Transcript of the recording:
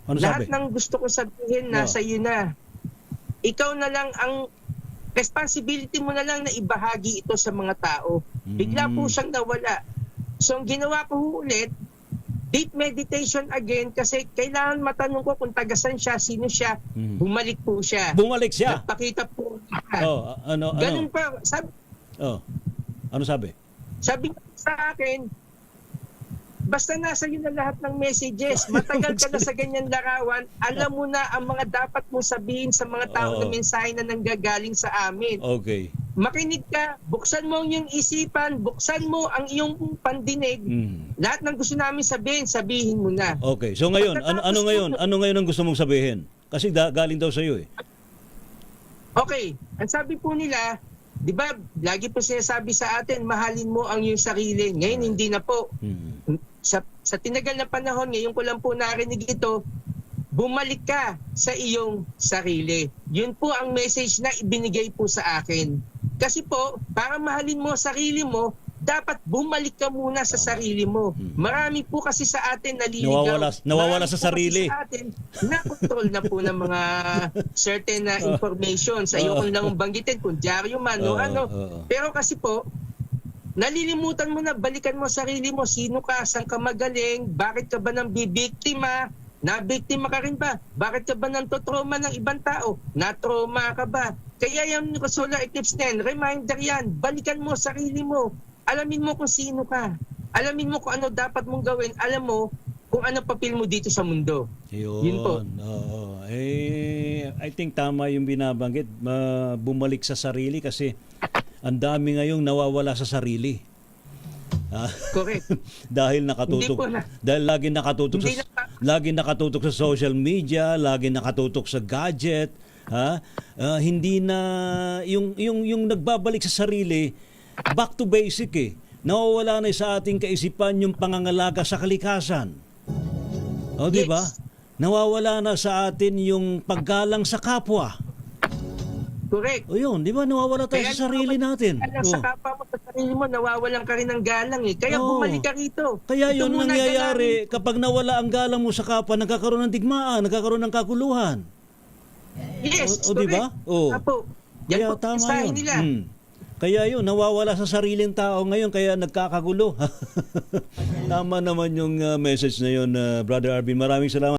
Ano Lahat sabi? ng gusto ko sabihin, nasa iyo na. Ikaw na lang ang responsibility mo na lang na ibahagi ito sa mga tao. Bigla po siyang nawala. So ang ginawa ko ulit, deep meditation again kasi kailangan matanong ko kung tagasan siya, sino siya. Bumalik po siya. Bumalik siya. Nagpakita po. Oh, ano? Ganun pa. Oh. Ano sabi? Sabi niya sa akin, basta nasa iyo na lahat ng messages, matagal ka na sa ganyan larawan, alam mo na ang mga dapat mo sabihin sa mga tao na mensahe na nanggagaling sa amin. Okay. Makinig ka, buksan mo ang iyong isipan, buksan mo ang iyong pandinig. Lahat ng gusto namin sabihin, sabihin mo na. Okay. So ngayon, ano ngayon? Ano ngayon ang gusto mong sabihin? Kasi galing daw sa iyo eh. Okay, ang sabi po nila, di ba, lagi po sinasabi sa atin, mahalin mo ang iyong sarili. Ngayon, hindi na po. Sa tinagal na panahon, ngayon ko lang po narinig ito, bumalik ka sa iyong sarili. Yun po ang message na ibinigay po sa akin. Kasi po, para mahalin mo sarili mo, dapat bumalik ka muna sa sarili mo. Marami po kasi sa atin naliligaw. Nawawala sa sarili. Sa atin, na-control na po ng mga certain na information. Sa iyo kung lang banggitin, kung dyaryo man o ano. Pero kasi po, nalilimutan mo na, balikan mo sarili mo. Sino ka? Saan ka magaling? Bakit ka ba nang bibiktima? Nabiktima ka rin ba? Bakit ka ba nang totrauma ng ibang tao? Na-trauma ka ba? Kaya yung solar eclipse na yan, reminder yan. Balikan mo sarili mo. Alamin mo kung sino ka. Alamin mo kung ano dapat mong gawin. Alam mo kung ano papel mo dito sa mundo. Yun po. I think tama yung binabanggit. Bumalik sa sarili kasi ang dami ngayong nawawala sa sarili. Correct. Dahil nakatutok. Dahil lagi nakatutok sa social media, lagi nakatutok sa gadget. Hindi na yung nagbabalik sa sarili, back to basic eh. Nawawala na sa ating kaisipan yung pangangalaga sa kalikasan. O di ba? Nawawala na sa atin yung paggalang sa kapwa. Correct. O yun, di ba? Nawawala tayo sa sarili natin. Sa kapwa mo, sa sarili mo, nawawalan ka rin ng galang eh. Kaya bumalik ka rito. Kaya yun nangyayari kapag nawala ang galang mo sa kapwa, nagkakaroon ng digmaan, nagkakaroon ng kaguluhan. Yes, o di ba? Yan kaya po, tama yun. nila. Kaya yun, nawawala sa sariling tao ngayon, kaya nagkakagulo. Tama naman yung message na yun, Brother Arvin. Maraming salamat.